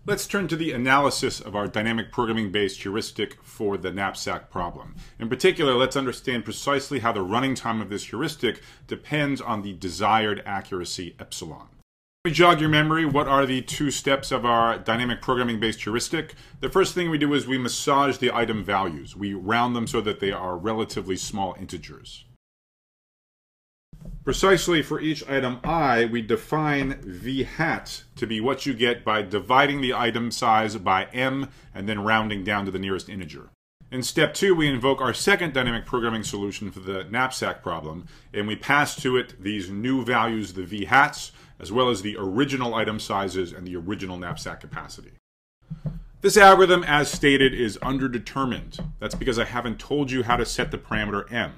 Let's turn to the analysis of our dynamic programming-based heuristic for the knapsack problem. In particular, let's understand precisely how the running time of this heuristic depends on the desired accuracy epsilon. Let me jog your memory. What are the two steps of our dynamic programming-based heuristic? The first thing we do is we massage the item values. We round them so that they are relatively small integers. Precisely for each item I, we define v hat to be what you get by dividing the item size by m and then rounding down to the nearest integer. In step 2, we invoke our second dynamic programming solution for the knapsack problem, and we pass to it these new values, the v hats, as well as the original item sizes and the original knapsack capacity. This algorithm, as stated, is underdetermined. That's because I haven't told you how to set the parameter m.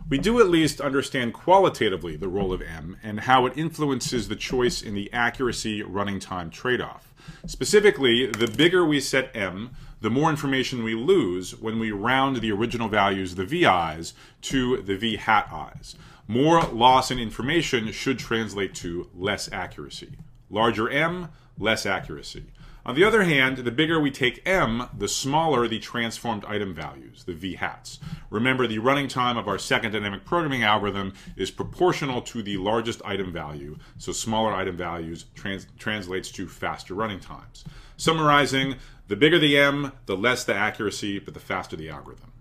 We do at least understand qualitatively the role of m and how it influences the choice in the accuracy running time trade-off. Specifically, the bigger we set m, the more information we lose when we round the original values, the vi's, to the v hat i's. More loss in information should translate to less accuracy. Larger m, less accuracy. On the other hand, the bigger we take m, the smaller the transformed item values, the v hats. Remember, the running time of our second dynamic programming algorithm is proportional to the largest item value, so smaller item values translates to faster running times. Summarizing, the bigger the m, the less the accuracy, but the faster the algorithm.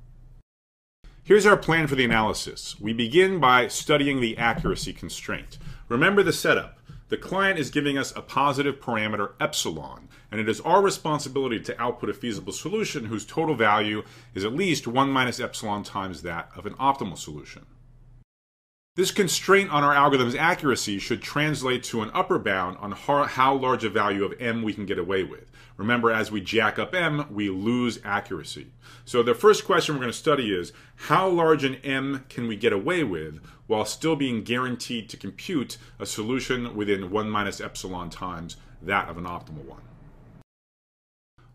Here's our plan for the analysis. We begin by studying the accuracy constraint. Remember the setup. The client is giving us a positive parameter epsilon, and it is our responsibility to output a feasible solution whose total value is at least 1 minus epsilon times that of an optimal solution. This constraint on our algorithm's accuracy should translate to an upper bound on how large a value of m we can get away with. Remember, as we jack up m, we lose accuracy. So the first question we're going to study is, how large an m can we get away with while still being guaranteed to compute a solution within 1 minus epsilon times that of an optimal one?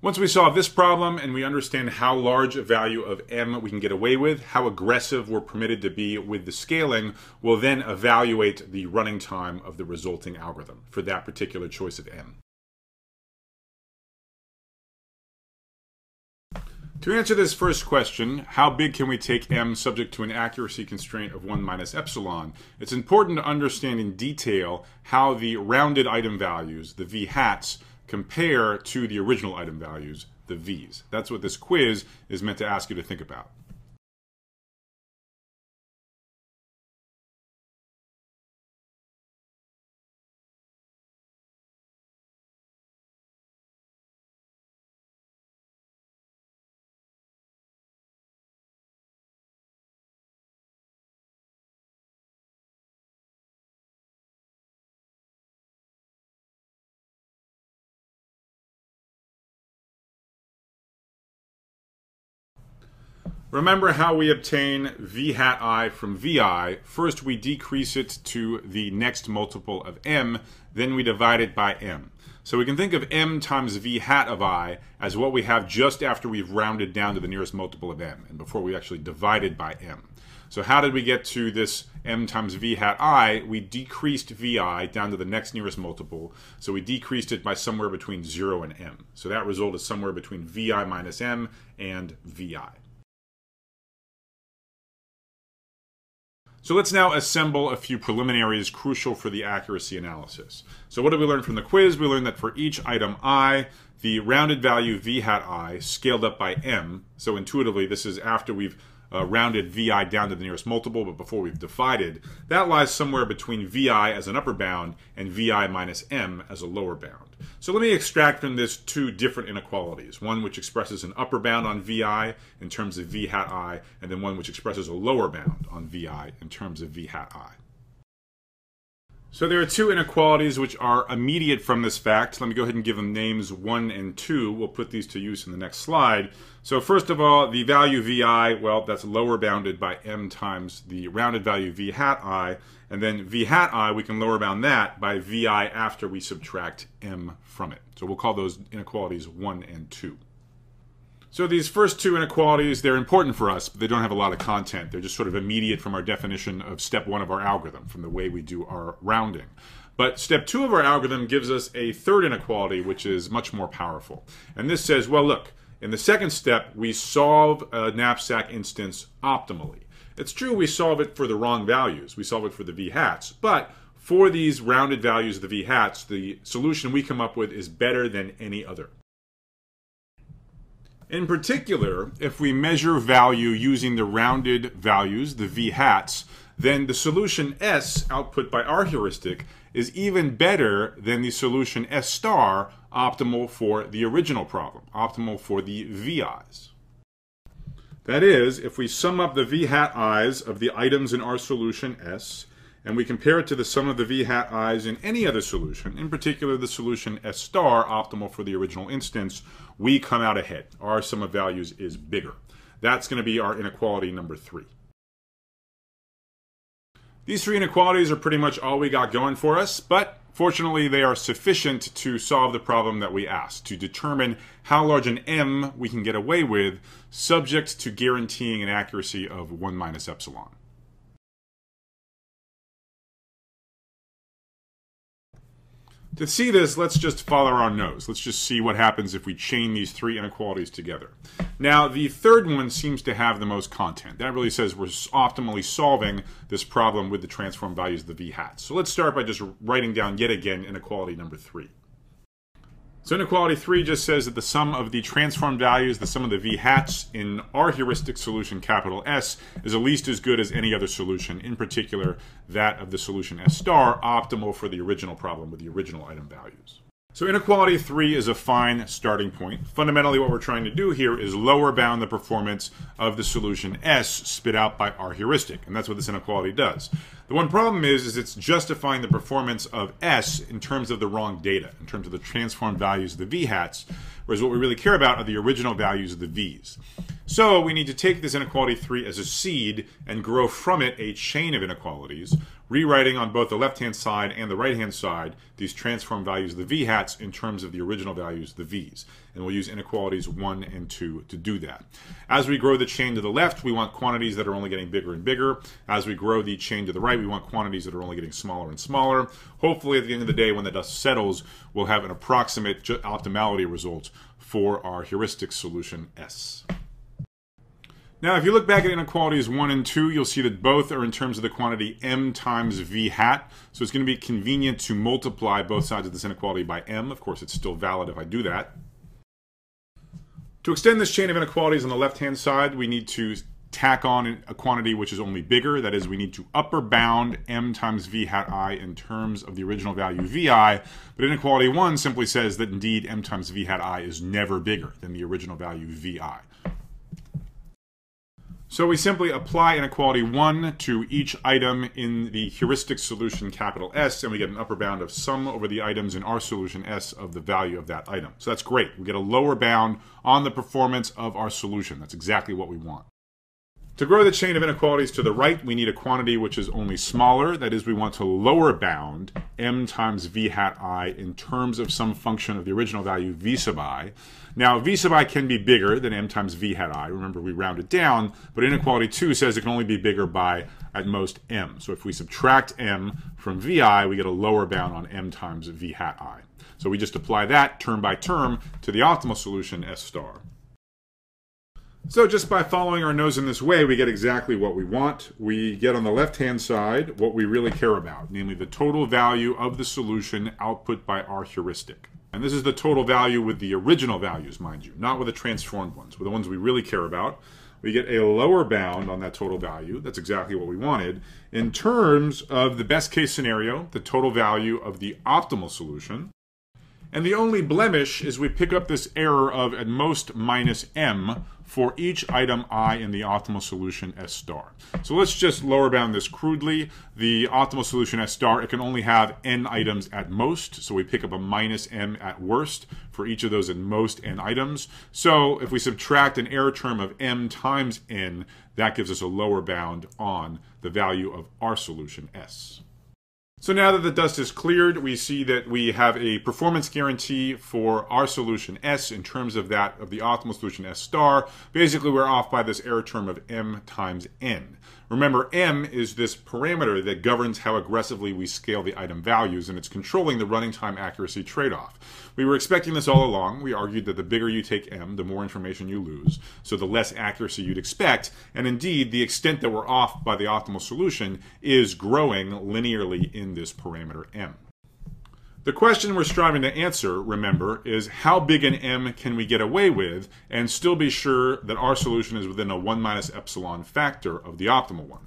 Once we solve this problem and we understand how large a value of m we can get away with, how aggressive we're permitted to be with the scaling, we'll then evaluate the running time of the resulting algorithm for that particular choice of m. To answer this first question, how big can we take m subject to an accuracy constraint of 1 minus epsilon, it's important to understand in detail how the rounded item values, the v hats, compare to the original item values, the v's. That's what this quiz is meant to ask you to think about. Remember how we obtain v hat I from vi. First, we decrease it to the next multiple of m, then we divide it by m. So we can think of m times v hat of I as what we have just after we've rounded down to the nearest multiple of m, and before we actually divided by m. So how did we get to this m times v hat I? We decreased vi down to the next nearest multiple, so we decreased it by somewhere between 0 and m. So that result is somewhere between vi minus m and vi. So let's now assemble a few preliminaries crucial for the accuracy analysis. So what did we learn from the quiz? We learned that for each item I, the rounded value v hat I scaled up by m. So intuitively, this is after we've rounded vi down to the nearest multiple, but before we've divided. That lies somewhere between vi as an upper bound and vi minus m as a lower bound. So let me extract from this two different inequalities. One which expresses an upper bound on vi in terms of v hat I, and then one which expresses a lower bound on vi in terms of v hat I. So there are two inequalities which are immediate from this fact. Let me go ahead and give them names 1 and 2. We'll put these to use in the next slide. So first of all, the value vi, well, that's lower bounded by m times the rounded value v hat I. And then v hat I, we can lower bound that by vi after we subtract m from it. So we'll call those inequalities 1 and 2. So these first two inequalities, they're important for us, but they don't have a lot of content. They're just sort of immediate from our definition of step 1 of our algorithm, from the way we do our rounding. But step 2 of our algorithm gives us a third inequality, which is much more powerful. And this says, well, look, in the second step, we solve a knapsack instance optimally. It's true we solve it for the wrong values. We solve it for the v-hats. But for these rounded values of the v-hats, the solution we come up with is better than any other. In particular, if we measure value using the rounded values, the v-hats, then the solution S, output by our heuristic, is even better than the solution S star, optimal for the original problem, optimal for the vi's. That is, if we sum up the v-hat i's of the items in our solution S, and we compare it to the sum of the v-hat i's in any other solution, in particular the solution S star, optimal for the original instance, we come out ahead. Our sum of values is bigger. That's going to be our inequality number 3. These 3 inequalities are pretty much all we got going for us, but fortunately they are sufficient to solve the problem that we asked, to determine how large an m we can get away with, subject to guaranteeing an accuracy of 1 minus epsilon. To see this, let's just follow our nose. Let's just see what happens if we chain these 3 inequalities together. Now, the third one seems to have the most content. That really says we're optimally solving this problem with the transform values of the v-hats. So let's start by just writing down yet again inequality number 3. So inequality 3 just says that the sum of the transform values, the sum of the v-hats in our heuristic solution, capital S, is at least as good as any other solution, in particular that of the solution S star, optimal for the original problem with the original item values. So inequality 3 is a fine starting point. Fundamentally what we're trying to do here is lower bound the performance of the solution S spit out by our heuristic, and that's what this inequality does. The one problem is it's justifying the performance of S in terms of the wrong data, in terms of the transformed values of the v-hats, whereas what we really care about are the original values of the v's. So we need to take this inequality 3 as a seed and grow from it a chain of inequalities, rewriting on both the left-hand side and the right-hand side these transformed values of the v-hats in terms of the original values of the v's. And we'll use inequalities 1 and 2 to do that. As we grow the chain to the left, we want quantities that are only getting bigger and bigger. As we grow the chain to the right, we want quantities that are only getting smaller and smaller. Hopefully at the end of the day, when the dust settles, we'll have an approximate optimality result for our heuristic solution S. Now, if you look back at inequalities 1 and 2, you'll see that both are in terms of the quantity m times v hat. So it's going to be convenient to multiply both sides of this inequality by m. Of course, it's still valid if I do that. To extend this chain of inequalities on the left-hand side, we need to tack on a quantity which is only bigger. That is, we need to upper bound m times v hat I in terms of the original value vi. But inequality 1 simply says that indeed m times v hat I is never bigger than the original value vi. So we simply apply inequality 1 to each item in the heuristic solution capital S, and we get an upper bound of sum over the items in our solution S of the value of that item. So that's great. We get a lower bound on the performance of our solution. That's exactly what we want. To grow the chain of inequalities to the right, we need a quantity which is only smaller. That is, we want to lower bound m times v hat I in terms of some function of the original value v sub I. Now, v sub I can be bigger than m times v hat I. Remember, we rounded down, but inequality 2 says it can only be bigger by, at most, m. So if we subtract m from vi, we get a lower bound on m times v hat I. So we just apply that term by term to the optimal solution S star. So just by following our nose in this way, we get exactly what we want. We get on the left-hand side what we really care about, namely the total value of the solution output by our heuristic. And this is the total value with the original values, mind you, not with the transformed ones, with the ones we really care about. We get a lower bound on that total value. That's exactly what we wanted. In terms of the best case scenario, the total value of the optimal solution. And the only blemish is we pick up this error of at most minus m for each item I in the optimal solution S star. So let's just lower bound this crudely. The optimal solution S star, it can only have n items at most, so we pick up a minus m at worst for each of those at most n items. So if we subtract an error term of m times n, that gives us a lower bound on the value of our solution S. So now that the dust is cleared, we see that we have a performance guarantee for our solution S in terms of that of the optimal solution S star. Basically, we're off by this error term of m times n. Remember, m is this parameter that governs how aggressively we scale the item values, and it's controlling the running time accuracy trade-off. We were expecting this all along. We argued that the bigger you take m, the more information you lose, so the less accuracy you'd expect, and indeed, the extent that we're off by the optimal solution is growing linearly in this parameter m. The question we're striving to answer, remember, is how big an m can we get away with and still be sure that our solution is within a 1 minus epsilon factor of the optimal one?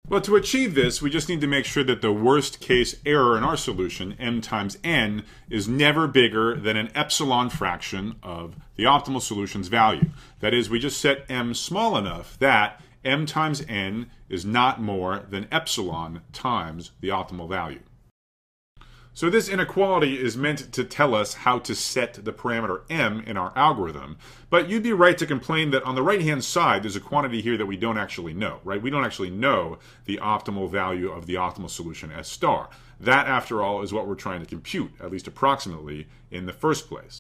Well, to achieve this, we just need to make sure that the worst case error in our solution, m times n, is never bigger than an epsilon fraction of the optimal solution's value. That is, we just set m small enough that m times n is not more than epsilon times the optimal value. So this inequality is meant to tell us how to set the parameter m in our algorithm, but you'd be right to complain that on the right-hand side there's a quantity here that we don't actually know, right? We don't actually know the optimal value of the optimal solution S star. That, after all, is what we're trying to compute, at least approximately, in the first place.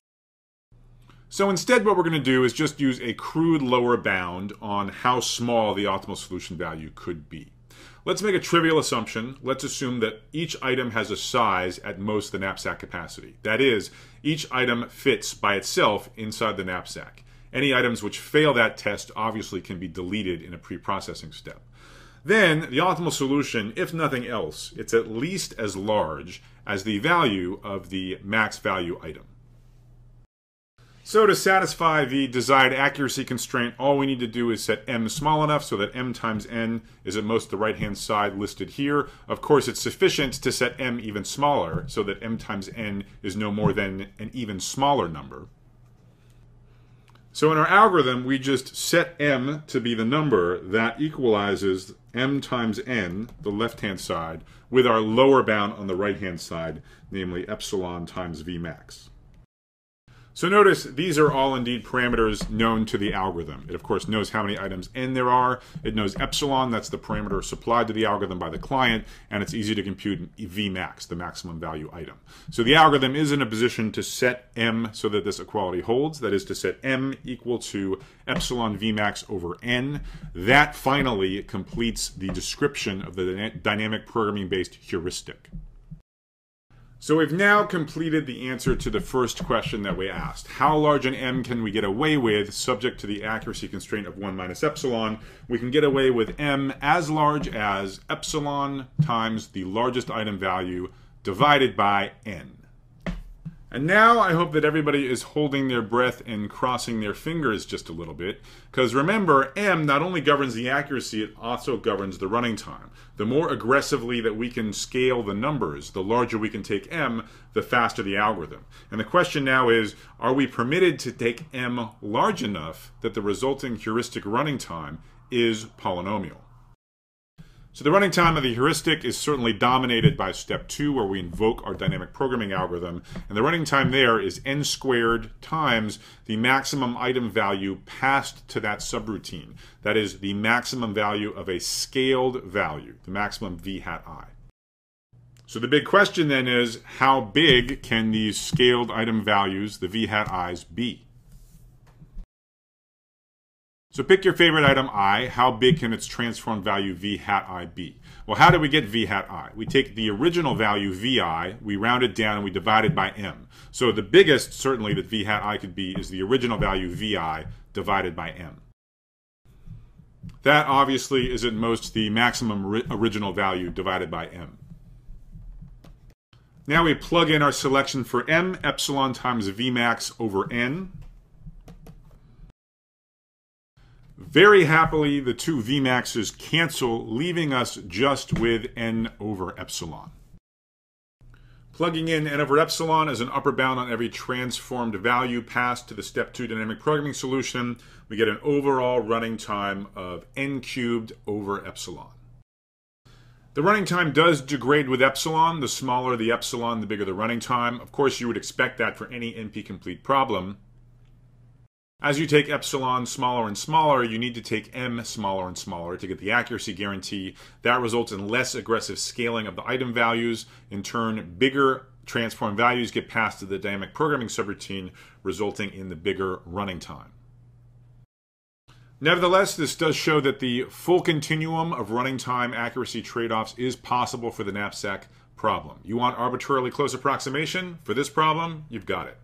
So instead what we're going to do is just use a crude lower bound on how small the optimal solution value could be. Let's make a trivial assumption. Let's assume that each item has a size at most the knapsack capacity. That is, each item fits by itself inside the knapsack. Any items which fail that test obviously can be deleted in a pre-processing step. Then, the optimal solution, if nothing else, it's at least as large as the value of the max value item. So to satisfy the desired accuracy constraint, all we need to do is set m small enough so that m times n is at most the right-hand side listed here. Of course, it's sufficient to set m even smaller so that m times n is no more than an even smaller number. So in our algorithm, we just set m to be the number that equalizes m times n, the left-hand side, with our lower bound on the right-hand side, namely epsilon times v max. So notice these are all indeed parameters known to the algorithm. It of course knows how many items n there are. It knows epsilon, that's the parameter supplied to the algorithm by the client, and it's easy to compute Vmax, the maximum value item. So the algorithm is in a position to set m so that this equality holds, that is to set m equal to epsilon Vmax over n. That finally completes the description of the dynamic programming-based heuristic. So we've now completed the answer to the first question that we asked. How large an m can we get away with subject to the accuracy constraint of 1 minus epsilon? We can get away with m as large as epsilon times the largest item value divided by n. And now I hope that everybody is holding their breath and crossing their fingers just a little bit, because remember, m not only governs the accuracy, it also governs the running time. The more aggressively that we can scale the numbers, the larger we can take m, the faster the algorithm. And the question now is, are we permitted to take m large enough that the resulting heuristic running time is polynomial? So the running time of the heuristic is certainly dominated by step 2, where we invoke our dynamic programming algorithm, and the running time there is n squared times the maximum item value passed to that subroutine. That is the maximum value of a scaled value, the maximum v hat I. So the big question then is, how big can these scaled item values, the v hat i's, be? So pick your favorite item I. How big can its transformed value v hat I be? Well, how do we get v hat I? We take the original value vi, we round it down, and we divide it by m. So the biggest, certainly, that v hat I could be is the original value vi divided by m. That, obviously, is at most the maximum original value divided by m. Now we plug in our selection for m, epsilon times vmax over n. Very happily, the two Vmaxes cancel, leaving us just with n over epsilon. Plugging in n over epsilon as an upper bound on every transformed value passed to the step 2 dynamic programming solution, we get an overall running time of n cubed over epsilon. The running time does degrade with epsilon. The smaller the epsilon, the bigger the running time. Of course, you would expect that for any NP-complete problem. As you take epsilon smaller and smaller, you need to take m smaller and smaller to get the accuracy guarantee. That results in less aggressive scaling of the item values. In turn, bigger transform values get passed to the dynamic programming subroutine, resulting in the bigger running time. Nevertheless, this does show that the full continuum of running time accuracy trade-offs is possible for the knapsack problem. You want arbitrarily close approximation? For this problem, you've got it.